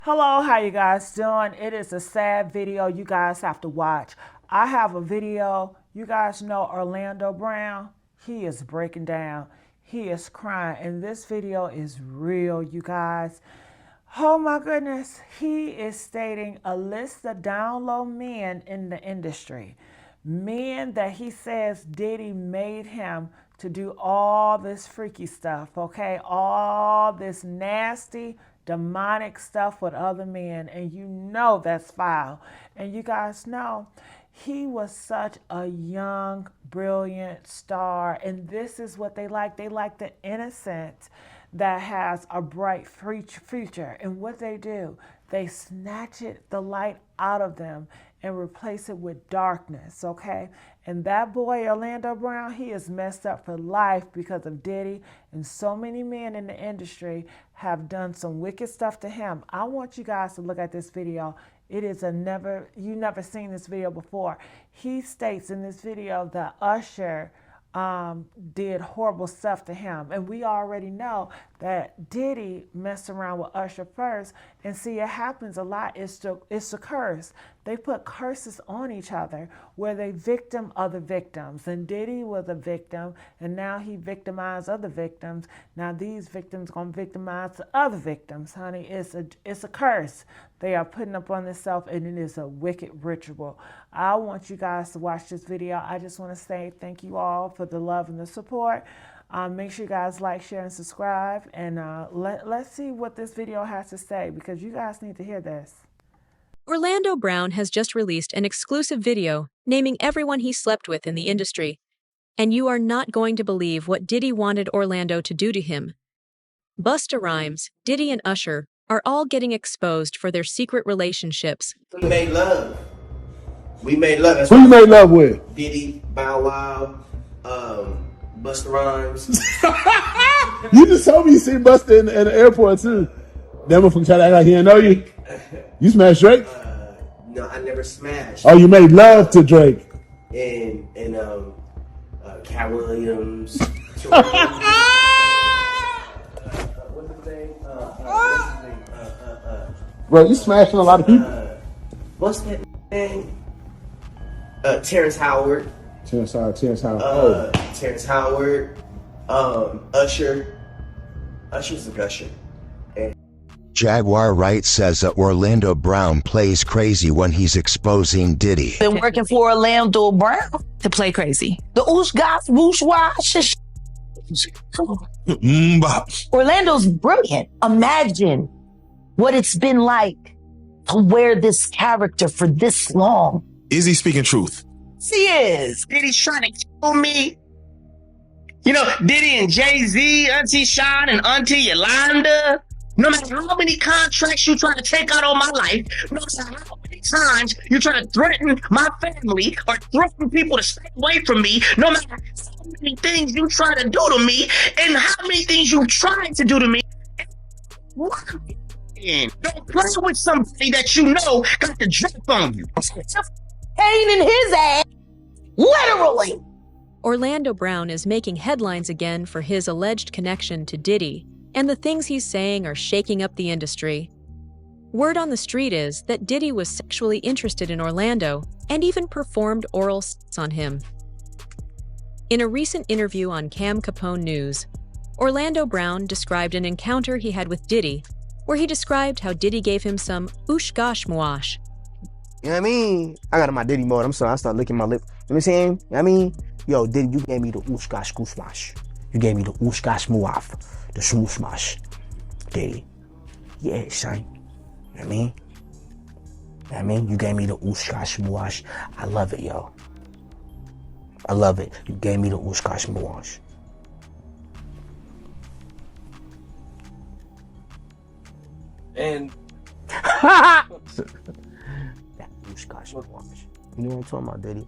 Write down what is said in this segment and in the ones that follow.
Hello, how you guys doing? It is a sad video you guys have to watch. I have a video. You guys know Orlando Brown. He is breaking down. He is crying. And this video is real, you guys. Oh my goodness. He is stating a list of down low men in the industry. Men that he says Diddy made him to do all this freaky stuff, okay? All this nasty, demonic stuff with other men, and you know that's foul. And you guys know he was such a young, brilliant star, and this is what they like. They like the innocent that has a bright future. And what they do, they snatch the light out of them and replace it with darkness, okay? And that boy, Orlando Brown, he is messed up for life because of Diddy, and so many men in the industry have done some wicked stuff to him. I want you guys to look at this video. It is you never seen this video before. He states in this video that Usher did horrible stuff to him. And we already know that Diddy messed around with Usher first. And see, it happens a lot. It's a curse. They put curses on each other where they victim other victims. And Diddy was a victim, and now he victimized other victims. Now these victims gonna victimize the other victims, honey. It's a curse they are putting up on themselves, and it is a wicked ritual. I want you guys to watch this video. I just want to say thank you all for the love and the support. Make sure you guys like, share, and subscribe. And let's see what this video has to say, because you guys need to hear this. Orlando Brown has just released an exclusive video naming everyone he slept with in the industry. And you are not going to believe what Diddy wanted Orlando to do to him. Busta Rhymes, Diddy, and Usher are all getting exposed for their secret relationships. We made love. We made love. That's Who you made love with? Diddy, Bow Wow, Busta Rhymes. You just told me you seen Busta in the airport too. That motherfucker tried to act like he didn't know you. You smashed Drake? No, I never smashed. Oh, you made love to Drake. And Cat Williams. What's his name? Bro, you smashing a lot of people. What's that name? Terrence Howard. Terrence Howard. Terrence Howard. Usher. Usher's a gusher. Jaguar Wright says that Orlando Brown plays crazy when he's exposing Diddy. Been working for Orlando Brown to play crazy. The oosh gosh, whoosh wash. Orlando's brilliant. Imagine what it's been like to wear this character for this long. Is he speaking truth? He is. Diddy's trying to kill me. You know, Diddy and Jay-Z, Auntie Sean and Auntie Yolanda. No matter how many contracts you try to take out on my life, no matter how many times you try to threaten my family or threaten people to stay away from me, no matter how many things you try to do to me and how many things you tried to do to me, don't play with somebody that you know got the drip on you. Pain in his ass. Literally. Orlando Brown is making headlines again for his alleged connection to Diddy, and the things he's saying are shaking up the industry. Word on the street is that Diddy was sexually interested in Orlando and even performed oral sex on him. In a recent interview on Cam Capone News, Orlando Brown described an encounter he had with Diddy, where he described how Diddy gave him some oosh gosh mwash. You know what I mean? I got in my Diddy mode. I'm sorry, I started licking my lip. You know what I'm saying? You know what I mean? Yo, Diddy, you gave me the oosh gosh goosh wash. You gave me the oosh gosh muaf. The smoosh smash. Diddy. Yeah, son. You know what I mean? You know what I mean? You gave me the oosh gosh muash. I love it, yo. I love it. You gave me the oosh gosh muash. And that oosh gosh muash. You know what I'm talking about, Diddy?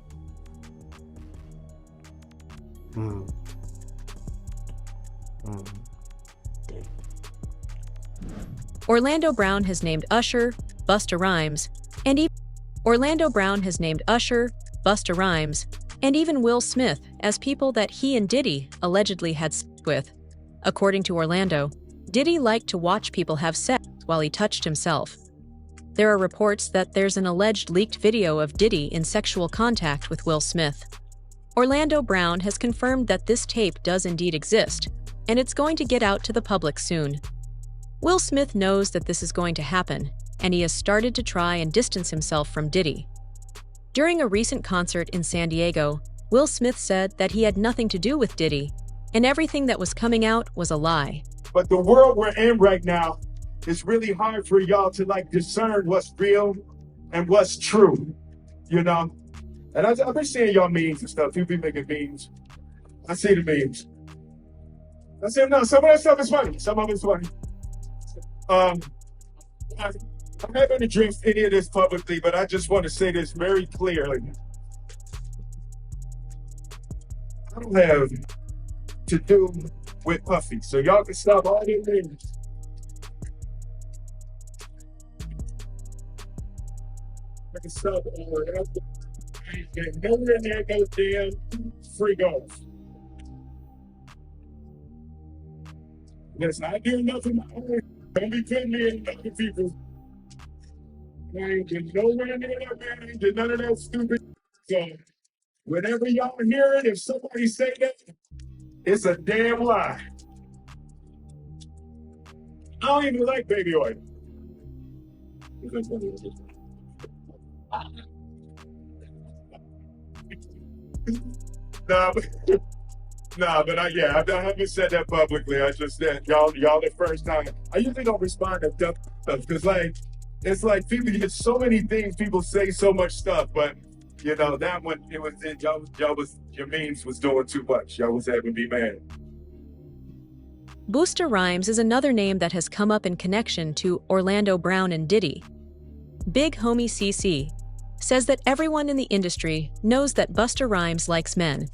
Orlando Brown has named Usher, Busta Rhymes, and even Will Smith as people that he and Diddy allegedly had sex with. According to Orlando, Diddy liked to watch people have sex while he touched himself. There are reports that there's an alleged leaked video of Diddy in sexual contact with Will Smith. Orlando Brown has confirmed that this tape does indeed exist, and it's going to get out to the public soon. Will Smith knows that this is going to happen, and he has started to try and distance himself from Diddy. During a recent concert in San Diego, Will Smith said that he had nothing to do with Diddy, and everything that was coming out was a lie. But the world we're in right now, it's really hard for y'all to discern what's real and what's true, you know? And I've been seeing y'all memes and stuff. People be making memes. I see the memes. I say, no, some of that stuff is funny. Some of it's funny. I'm not going to address any of this publicly, but I just want to say this very clearly. I don't have to do with Puffy, so y'all can stop all these memes. I can stop all of that. I ain't nowhere near no damn free golf. Listen, I do nothing. Don't be putting me in other people. I ain't get nowhere near that, man. I ain't did none of that stupid. So, whenever y'all hear it, if somebody say that, it's a damn lie. I don't even like baby oil. But I haven't said that publicly. I just said y'all the first time. I usually don't respond to dumb stuff because it's like people get so many things. People say so much stuff, but you know that one your memes was doing too much. Y'all was having me mad. Busta Rhymes is another name that has come up in connection to Orlando Brown and Diddy. Big Homie CC says that everyone in the industry knows that Busta Rhymes likes men.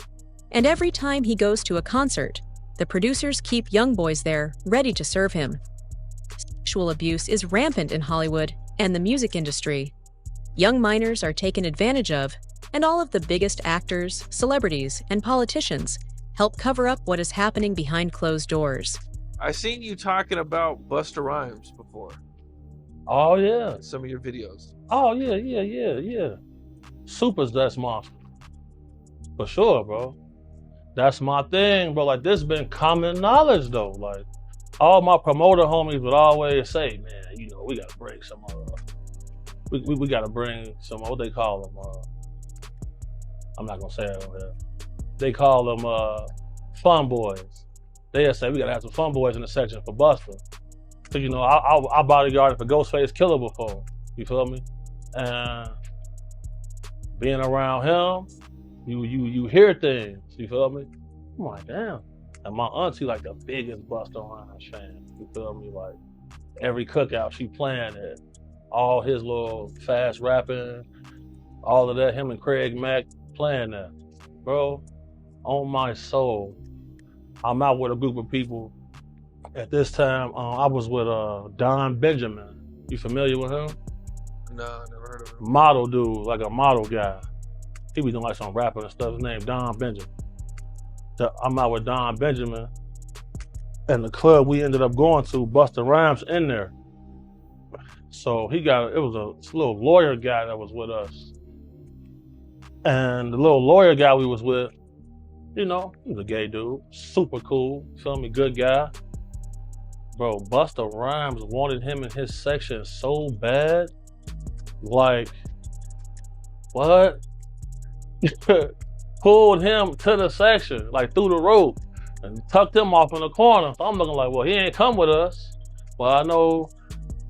And every time he goes to a concert, the producers keep young boys there, ready to serve him. Sexual abuse is rampant in Hollywood and the music industry. Young minors are taken advantage of, and all of the biggest actors, celebrities, and politicians help cover up what is happening behind closed doors. I seen you talking about Busta Rhymes before. Oh, yeah. In some of your videos. Oh, yeah. Super's that's monster. For sure, bro. That's my thing, bro. Like, this been common knowledge, though. Like, all my promoter homies would always say, man, you know, we gotta bring some, we gotta bring some, what they call them, I'm not gonna say it over here. They call them, fun boys. They'll say, we gotta have some fun boys in the section for Busta. Cause, you know, I bodyguarded for Ghostface Killer before, you feel me? And being around him, you hear things, you feel me? I'm like, damn. And my auntie like the biggest Busta Rhymes fan, you feel me? Like every cookout she playing it, all his little fast rapping, all of that, him and Craig Mack playing that. Bro, on my soul, I'm out with a group of people. At this time, I was with Don Benjamin. You familiar with him? No, never heard of him. Model dude, like a model guy. He be doing like some rapping and stuff. His name Don Benjamin. I'm out with Don Benjamin, and the club we ended up going to, Busta Rhymes in there. So it was a little lawyer guy that was with us. And the little lawyer guy we was with, you know, he was a gay dude, super cool, feel me, good guy. Bro, Busta Rhymes wanted him in his section so bad. Like, what? Pulled him to the section, like through the rope, and tucked him off in the corner. So I'm looking like, well, he ain't come with us. Well, I know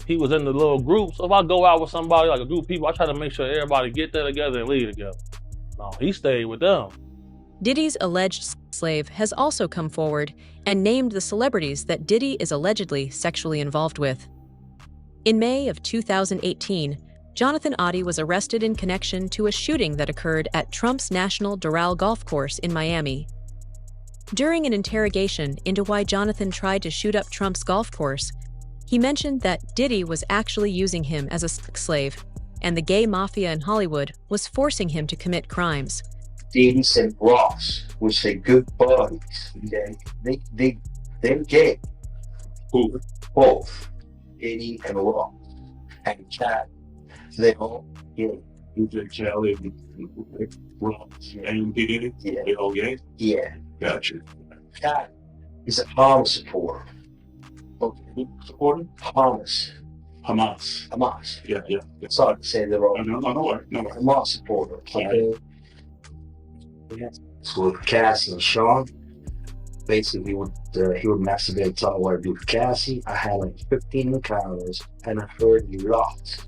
he was in the little group. So if I go out with somebody, like a group of people, I try to make sure everybody get there together and leave together. No, he stayed with them. Diddy's alleged slave has also come forward and named the celebrities that Diddy is allegedly sexually involved with. In May of 2018, Jonathan Oddie was arrested in connection to a shooting that occurred at Trump's National Doral Golf Course in Miami. During an interrogation into why Jonathan tried to shoot up Trump's golf course, he mentioned that Diddy was actually using him as a sex slave, and the gay mafia in Hollywood was forcing him to commit crimes. Diddy and Ross would say good buddies. They're gay. Who? Both. Diddy and Ross. And chat They all, yeah, DJ Khaled, Ross, and Diddy? yeah, They all gang? yeah. Gotcha. God, he's a Hamas supporter. Okay, who supported? Hamas. Hamas. Yeah. Sorry to say the wrong. No. Hamas supporter. Okay. So with Cassie and Sean, basically he would masturbate, tell me what to do for Cassie. I had like 15 encounters and I heard a lot.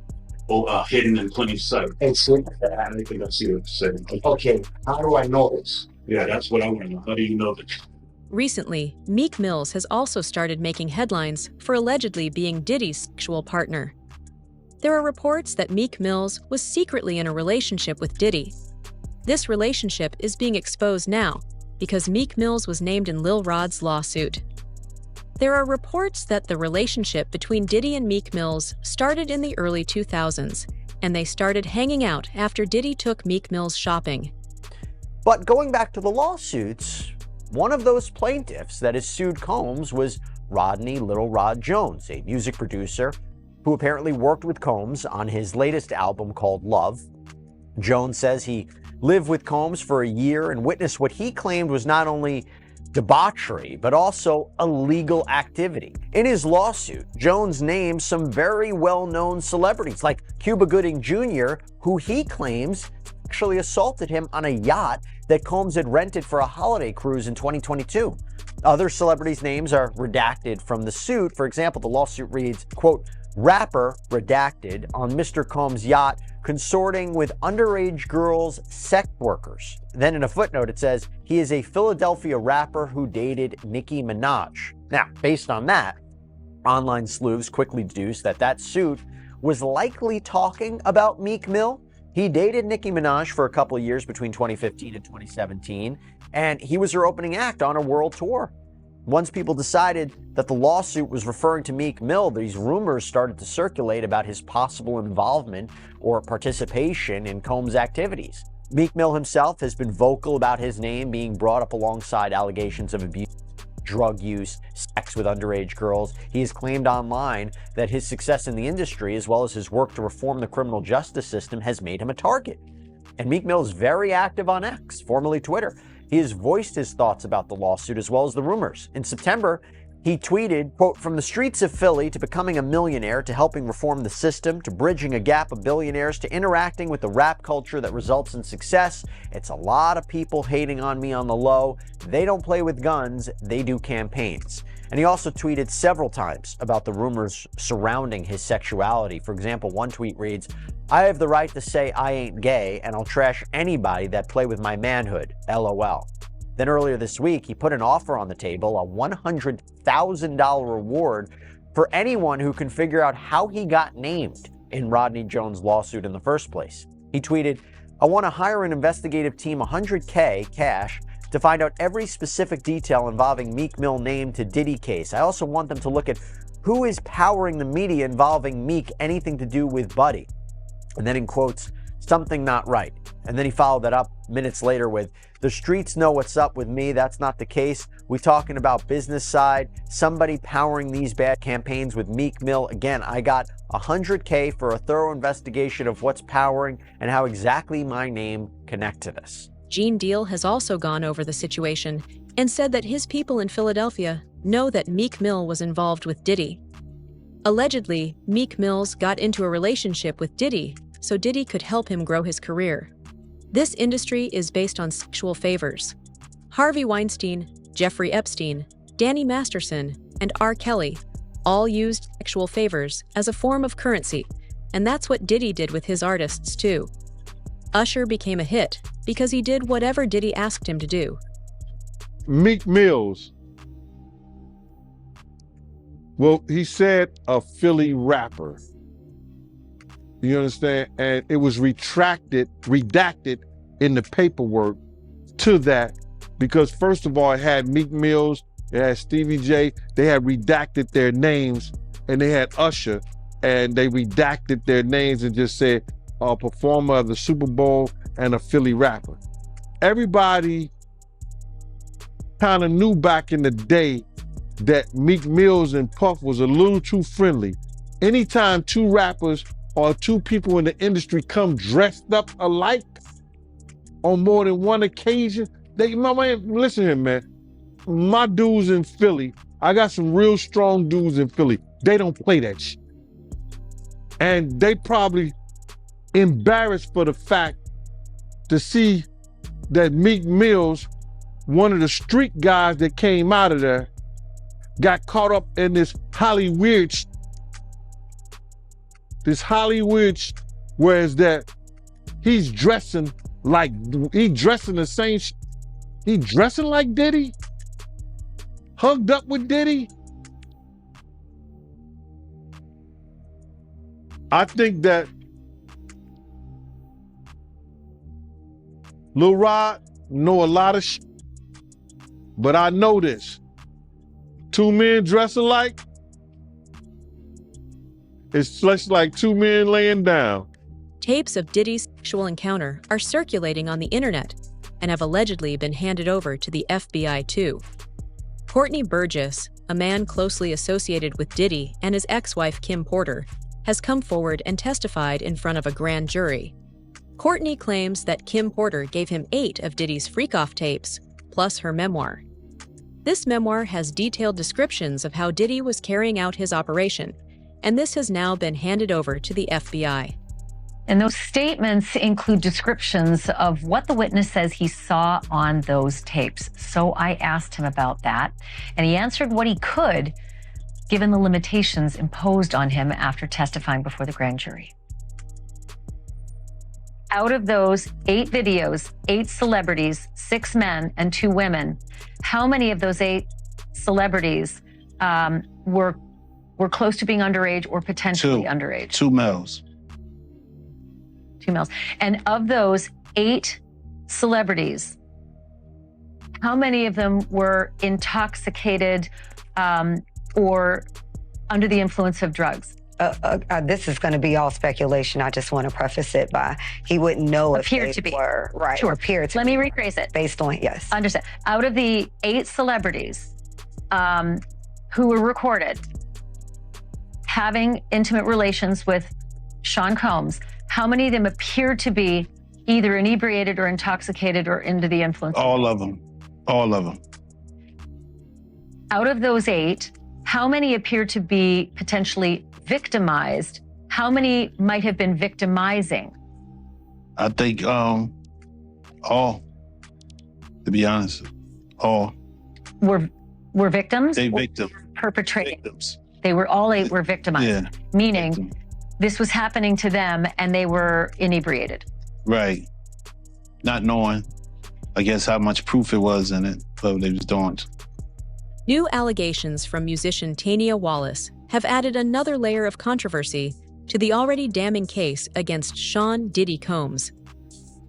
Oh, hidden in plain sight. It's like that. I think I see what you're saying. Okay, how do I know this? Yeah, that's what I want to know. How do you know that? Recently, Meek Mill has also started making headlines for allegedly being Diddy's sexual partner. There are reports that Meek Mill was secretly in a relationship with Diddy. This relationship is being exposed now because Meek Mill was named in Lil Rod's lawsuit. There are reports that the relationship between Diddy and Meek Mill started in the early 2000s, and they started hanging out after Diddy took Meek Mill shopping. But going back to the lawsuits, one of those plaintiffs that has sued Combs was Rodney Little Rod Jones, a music producer who apparently worked with Combs on his latest album called Love. Jones says he lived with Combs for a year and witnessed what he claimed was not only debauchery, but also illegal activity. In his lawsuit, Jones names some very well-known celebrities like Cuba Gooding Jr., who he claims actually assaulted him on a yacht that Combs had rented for a holiday cruise in 2022. Other celebrities' names are redacted from the suit. For example, the lawsuit reads, quote, rapper redacted on Mr. Combs' yacht consorting with underage girls, sex workers. Then in a footnote, it says he is a Philadelphia rapper who dated Nicki Minaj. Now, based on that, online sleuths quickly deduced that that suit was likely talking about Meek Mill. He dated Nicki Minaj for a couple of years between 2015 and 2017, and he was her opening act on a world tour. Once people decided that the lawsuit was referring to Meek Mill, these rumors started to circulate about his possible involvement or participation in Combs' activities. Meek Mill himself has been vocal about his name being brought up alongside allegations of abuse, drug use, sex with underage girls. He has claimed online that his success in the industry, as well as his work to reform the criminal justice system, has made him a target. And Meek Mill is very active on X, formerly Twitter. He has voiced his thoughts about the lawsuit as well as the rumors. In September, he tweeted, quote, from the streets of Philly to becoming a millionaire to helping reform the system to bridging a gap of billionaires to interacting with the rap culture that results in success. It's a lot of people hating on me on the low. They don't play with guns, they do campaigns. And he also tweeted several times about the rumors surrounding his sexuality. For example, one tweet reads, I have the right to say I ain't gay, and I'll trash anybody that play with my manhood, LOL. Then earlier this week, he put an offer on the table, a $100,000 reward for anyone who can figure out how he got named in Rodney Jones' lawsuit in the first place. He tweeted, I want to hire an investigative team $100K cash to find out every specific detail involving Meek Mill name to Diddy case. I also want them to look at who is powering the media involving Meek, anything to do with Buddy. And then in quotes, something not right. And then he followed that up minutes later with, the streets know what's up with me. That's not the case. We talking about business side, somebody powering these bad campaigns with Meek Mill. Again, I got $100K for a thorough investigation of what's powering and how exactly my name connect to this. Gene Deal has also gone over the situation and said that his people in Philadelphia know that Meek Mill was involved with Diddy. Allegedly, Meek Mill got into a relationship with Diddy so Diddy could help him grow his career. This industry is based on sexual favors. Harvey Weinstein, Jeffrey Epstein, Danny Masterson, and R. Kelly all used sexual favors as a form of currency, and that's what Diddy did with his artists too. Usher became a hit because he did whatever Diddy asked him to do. Meek Mills. Well, he said a Philly rapper. You understand? And it was redacted in the paperwork to that because first of all, it had Meek Mills, it had Stevie J, they had redacted their names, and they had Usher, and they redacted their names and just said a performer of the Super Bowl and a Philly rapper. Everybody kind of knew back in the day that Meek Mills and Puff was a little too friendly. Anytime two rappers or two people in the industry come dressed up alike on more than one occasion. My man, listen here, man. My dudes in Philly, I got some real strong dudes in Philly. They don't play that shit. And they probably embarrassed for the fact to see that Meek Mill's, one of the street guys that came out of there, got caught up in this Hollywood, whereas that he's dressing like, he dressing the same, he dressing like Diddy, hugged up with Diddy. I think that Lil Rod know a lot of shit, but I know this. Two men dress alike, it's just like two men laying down. Tapes of Diddy's sexual encounter are circulating on the internet and have allegedly been handed over to the FBI too. Courtney Burgess, a man closely associated with Diddy and his ex-wife Kim Porter, has come forward and testified in front of a grand jury. Courtney claims that Kim Porter gave him 8 of Diddy's freak-off tapes, plus her memoir. This memoir has detailed descriptions of how Diddy was carrying out his operation, and this has now been handed over to the FBI. And those statements include descriptions of what the witness says he saw on those tapes. So I asked him about that, and he answered what he could, given the limitations imposed on him after testifying before the grand jury. Out of those 8 videos, 8 celebrities, 6 men and 2 women, how many of those 8 celebrities were close to being underage or potentially underage? 2 males. 2 males. And of those 8 celebrities, how many of them were intoxicated or under the influence of drugs? This is going to be all speculation. I just want to preface it by he wouldn't know if they were right. Sure. Appear to Let be me rephrase it. Based on, yes. Understand. Out of the 8 celebrities who were recorded having intimate relations with Sean Combs, how many of them appeared to be either inebriated or intoxicated or under the influence? All of them. All of them. Out of those 8, how many appear to be potentially victimized? How many might have been victimizing? I think all, to be honest, all. Were victims? They victims. Perpetrating. Victims. They were, all 8 were victimized. Yeah. Meaning this was happening to them and they were inebriated. Right. Not knowing, I guess, how much proof it was in it, but they was doing. New allegations from musician Tanya Wallace have added another layer of controversy to the already damning case against Sean Diddy Combs.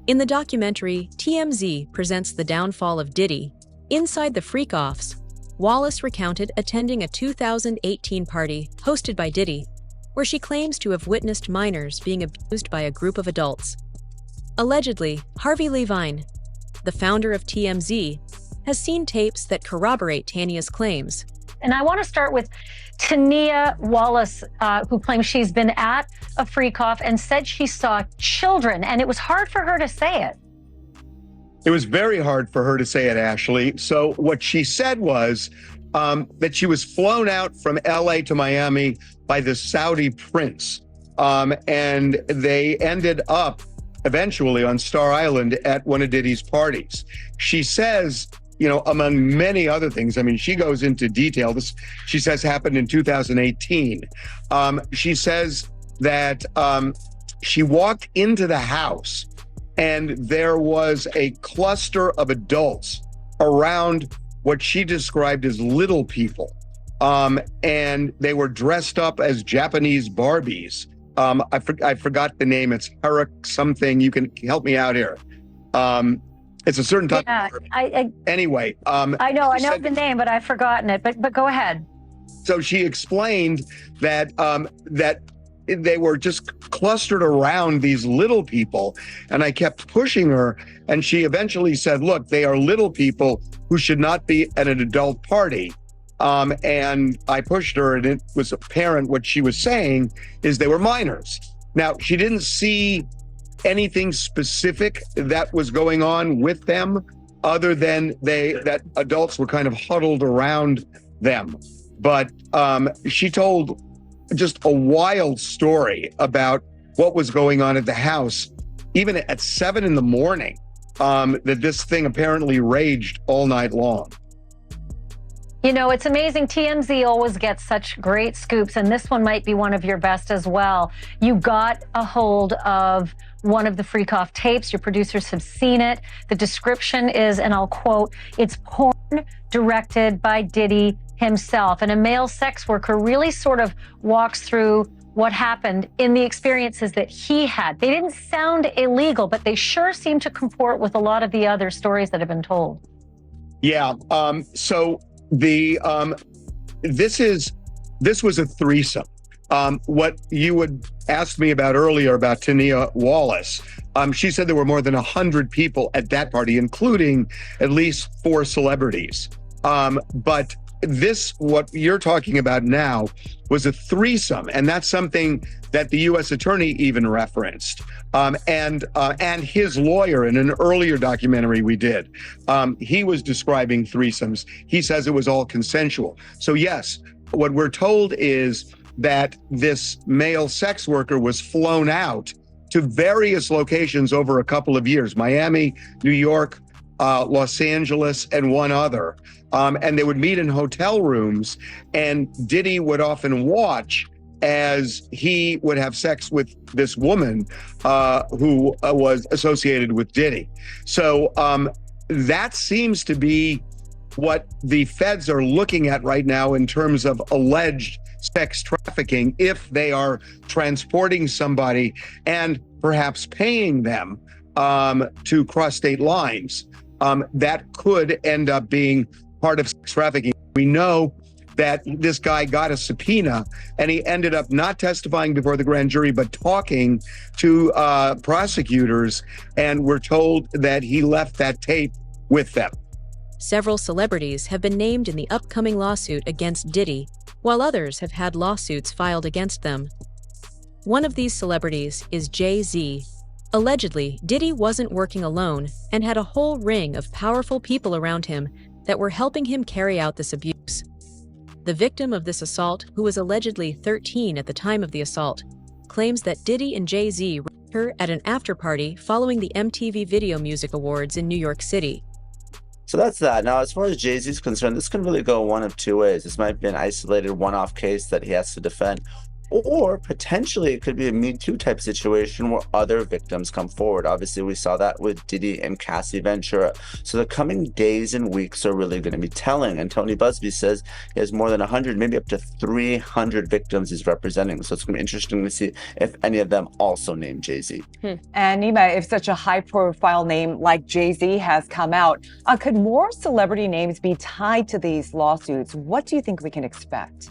In the documentary, TMZ presents the downfall of Diddy. Inside the Freak-Offs, Wallace recounted attending a 2018 party hosted by Diddy, where she claims to have witnessed minors being abused by a group of adults. Allegedly, Harvey Levine, the founder of TMZ, has seen tapes that corroborate Tanya's claims. And I want to start with Tanya Wallace, who claims she's been at a freak-off and said she saw children, and it was hard for her to say it. It was very hard for her to say it, Ashley. So what she said was that she was flown out from LA to Miami by the Saudi prince. And they ended up eventually on Star Island at one of Diddy's parties. She says, you know, among many other things, I mean, she goes into detail. This, she says, happened in 2018. She says that she walked into the house and there was a cluster of adults around what she described as little people. And they were dressed up as Japanese Barbies. I forgot the name. It's Herrick something. You can help me out here. It's a certain type of Barbie. Anyway. I know the name, but I've forgotten it. But go ahead. So she explained that that they were just clustered around these little people, and I kept pushing her, and she eventually said, look, they are little people who should not be at an adult party. And I pushed her, and it was apparent what she was saying is they were minors. Now, she didn't see anything specific that was going on with them other than that adults were kind of huddled around them. But she told just a wild story about what was going on at the house, even at 7 a.m, that this thing apparently raged all night long. You know, it's amazing. TMZ always gets such great scoops, and this one might be one of your best as well. You got a hold of one of the Freak Off tapes. Your producers have seen it. The description is, and I'll quote, "It's porn directed by Diddy himself." And a male sex worker really sort of walks through what happened in the experiences that he had. They didn't sound illegal, but they sure seem to comport with a lot of the other stories that have been told. Yeah. So this was a threesome. What you would ask me about earlier about Tania Wallace, she said there were more than 100 people at that party, including at least 4 celebrities. But this, what you're talking about now, was a threesome, and that's something that the U.S. attorney even referenced, and his lawyer in an earlier documentary we did. He was describing threesomes. He says it was all consensual. So yes, what we're told is that this male sex worker was flown out to various locations over a couple of years: Miami, New York, Los Angeles, and one other. And they would meet in hotel rooms, and Diddy would often watch as he would have sex with this woman who was associated with Diddy. So that seems to be what the feds are looking at right now in terms of alleged sex trafficking, if they are transporting somebody and perhaps paying them to cross state lines. That could end up being part of sex trafficking. We know that this guy got a subpoena, and he ended up not testifying before the grand jury, but talking to prosecutors, and we're told that he left that tape with them. Several celebrities have been named in the upcoming lawsuit against Diddy, while others have had lawsuits filed against them. One of these celebrities is Jay-Z. Allegedly, Diddy wasn't working alone and had a whole ring of powerful people around him that were helping him carry out this abuse. The victim of this assault, who was allegedly 13 at the time of the assault, claims that Diddy and Jay-Z raped her at an after-party following the MTV Video Music Awards in New York City. So that's that. Now, as far as Jay-Z is concerned, this can really go one of two ways. This might be an isolated one-off case that he has to defend, or potentially it could be a Me Too type situation where other victims come forward. Obviously, we saw that with Diddy and Cassie Ventura. So the coming days and weeks are really going to be telling. And Tony Busby says he has more than 100, maybe up to 300 victims he's representing. So it's going to be interesting to see if any of them also name Jay-Z. And Nima, if such a high-profile name like Jay-Z has come out, could more celebrity names be tied to these lawsuits? What do you think we can expect?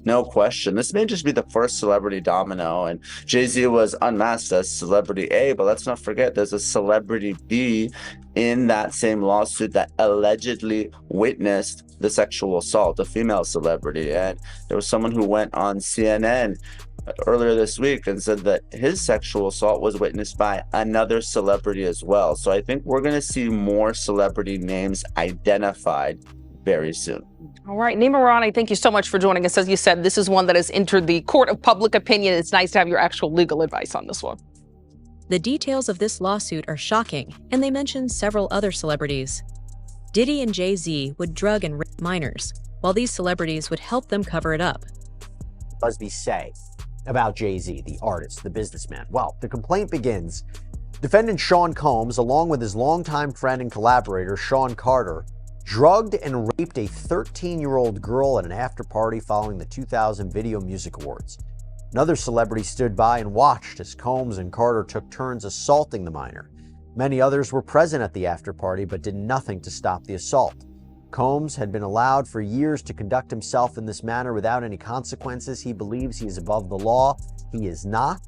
No question. This may just be the first celebrity domino, and Jay-Z was unmasked as celebrity A, but let's not forget there's a celebrity B in that same lawsuit that allegedly witnessed the sexual assault, a female celebrity. And there was someone who went on CNN earlier this week and said that his sexual assault was witnessed by another celebrity as well. So I think we're going to see more celebrity names identified very soon. All right, Nima Rani, thank you so much for joining us. As you said, this is one that has entered the court of public opinion. It's nice to have your actual legal advice on this one. The details of this lawsuit are shocking, and they mention several other celebrities. Diddy and Jay-Z would drug and rape minors, while these celebrities would help them cover it up. Busby say about Jay-Z, the artist, the businessman? Well, the complaint begins. Defendant Sean Combs, along with his longtime friend and collaborator, Sean Carter, drugged and raped a 13-year-old girl at an after-party following the 2000 Video Music Awards. Another celebrity stood by and watched as Combs and Carter took turns assaulting the minor. Many others were present at the after-party but did nothing to stop the assault. Combs had been allowed for years to conduct himself in this manner without any consequences. He believes he is above the law. He is not.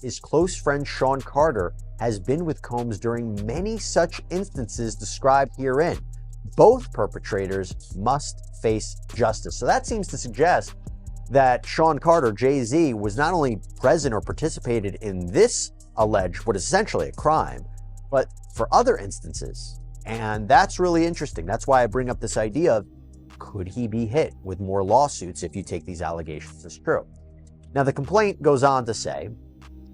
His close friend Sean Carter has been with Combs during many such instances described herein. Both perpetrators must face justice. So that seems to suggest that Sean Carter, Jay-Z, was not only present or participated in this alleged, what is essentially a crime, but for other instances. And that's really interesting. That's why I bring up this idea of, could he be hit with more lawsuits if you take these allegations as true? Now, the complaint goes on to say,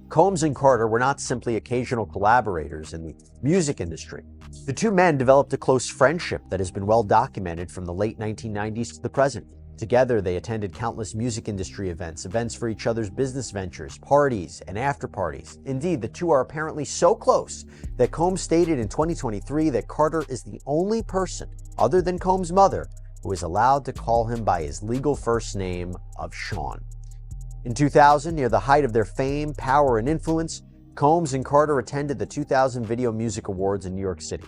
Combs and Carter were not simply occasional collaborators in the music industry. The two men developed a close friendship that has been well documented from the late 1990s to the present. Together, they attended countless music industry events, events for each other's business ventures, parties, and after parties. Indeed, the two are apparently so close that Combs stated in 2023 that Carter is the only person, other than Combs' mother, who is allowed to call him by his legal first name of Sean. In 2000, near the height of their fame, power, and influence, Combs and Carter attended the 2000 Video Music Awards in New York City.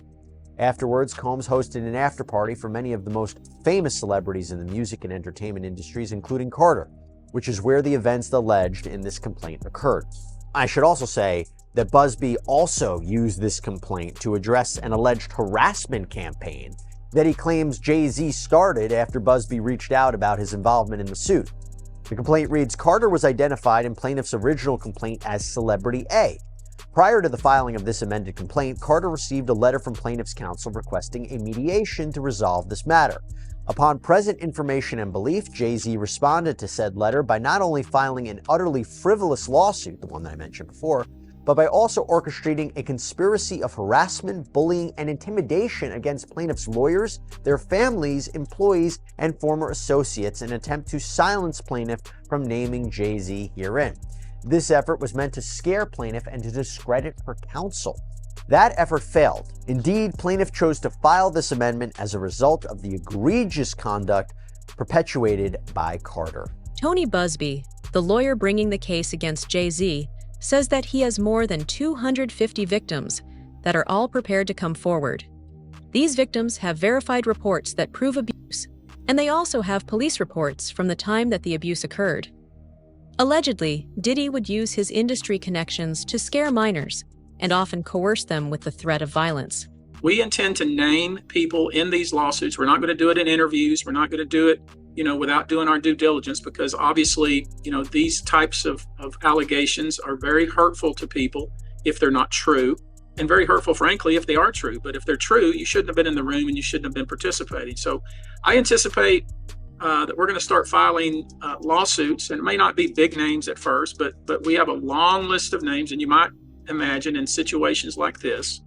Afterwards, Combs hosted an after-party for many of the most famous celebrities in the music and entertainment industries, including Carter, which is where the events alleged in this complaint occurred. I should also say that Busby also used this complaint to address an alleged harassment campaign that he claims Jay-Z started after Busby reached out about his involvement in the suit. The complaint reads, Carter was identified in plaintiff's original complaint as Celebrity A. Prior to the filing of this amended complaint, Carter received a letter from plaintiff's counsel requesting a mediation to resolve this matter. Upon present information and belief, Jay-Z responded to said letter by not only filing an utterly frivolous lawsuit, the one that I mentioned before, but by also orchestrating a conspiracy of harassment, bullying, and intimidation against plaintiffs' lawyers, their families, employees, and former associates in an attempt to silence plaintiff from naming Jay-Z herein. This effort was meant to scare plaintiff and to discredit her counsel. That effort failed. Indeed, plaintiff chose to file this amendment as a result of the egregious conduct perpetuated by Carter. Tony Busby, the lawyer bringing the case against Jay-Z, says that he has more than 250 victims that are all prepared to come forward. These victims have verified reports that prove abuse, and they also have police reports from the time that the abuse occurred. Allegedly, Diddy would use his industry connections to scare minors and often coerce them with the threat of violence. We intend to name people in these lawsuits. We're not going to do it in interviews. We're not going to do it, without doing our due diligence, because obviously, these types of allegations are very hurtful to people if they're not true, and very hurtful, frankly, if they are true. But if they're true, you shouldn't have been in the room and you shouldn't have been participating. So I anticipate that we're going to start filing lawsuits, and it may not be big names at first, but we have a long list of names. And you might imagine in situations like this,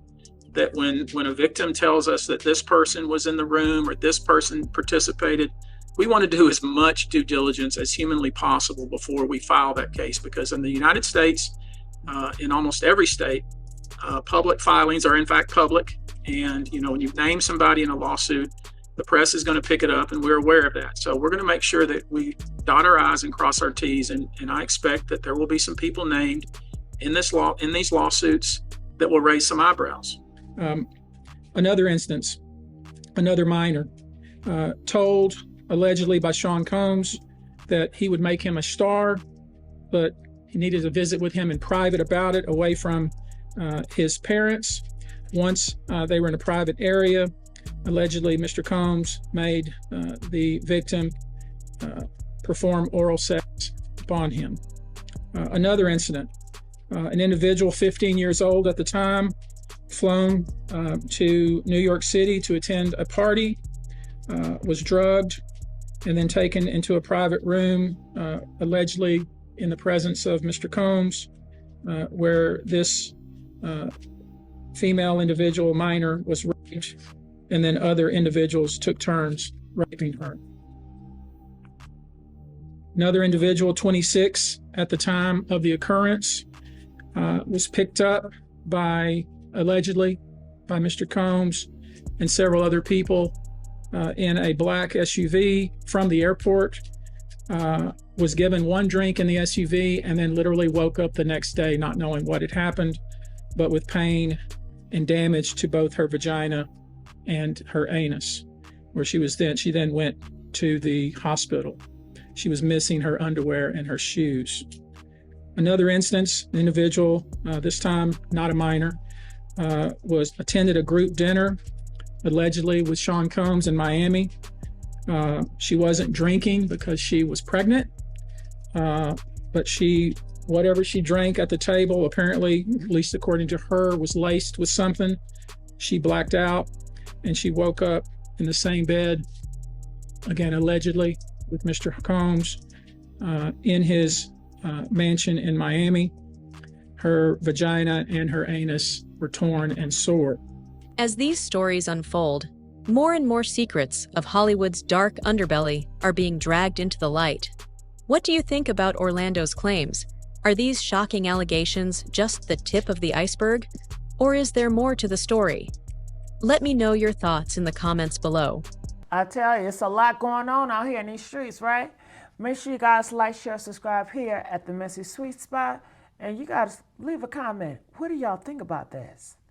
that when a victim tells us that this person was in the room or this person participated, we want to do as much due diligence as humanly possible before we file that case. Because in the United States, in almost every state, public filings are in fact public. And, when you name somebody in a lawsuit, the press is going to pick it up, and we're aware of that. So we're going to make sure that we dot our I's and cross our T's. And I expect that there will be some people named in these lawsuits that will raise some eyebrows. Another instance, another minor, told allegedly by Sean Combs that he would make him a star, but he needed to visit with him in private about it, away from his parents. Once they were in a private area, allegedly Mr. Combs made the victim perform oral sex upon him. Another incident, an individual 15 years old at the time, flown to New York City to attend a party, was drugged, and then taken into a private room, allegedly in the presence of Mr. Combs, where this female individual, minor, was raped, and then other individuals took turns raping her. Another individual, 26 at the time of the occurrence, was picked up allegedly by Mr. Combs and several other people in a black SUV from the airport, was given one drink in the SUV, and then literally woke up the next day not knowing what had happened, but with pain and damage to both her vagina and her anus, where she then went to the hospital. She was missing her underwear and her shoes. Another instance, an individual, this time not a minor, attended a group dinner, allegedly with Sean Combs in Miami. She wasn't drinking because she was pregnant, But whatever she drank at the table, apparently, at least according to her, was laced with something. She blacked out and she woke up in the same bed, again, allegedly, with Mr. Combs in his mansion in Miami. Her vagina and her anus were torn and sore. As these stories unfold, more and more secrets of Hollywood's dark underbelly are being dragged into the light. What do you think about Orlando's claims? Are these shocking allegations just the tip of the iceberg? Or is there more to the story? Let me know your thoughts in the comments below. I tell you, it's a lot going on out here in these streets, right? Make sure you guys like, share, subscribe here at the Messy Sweet Spot. And you guys leave a comment. What do y'all think about this?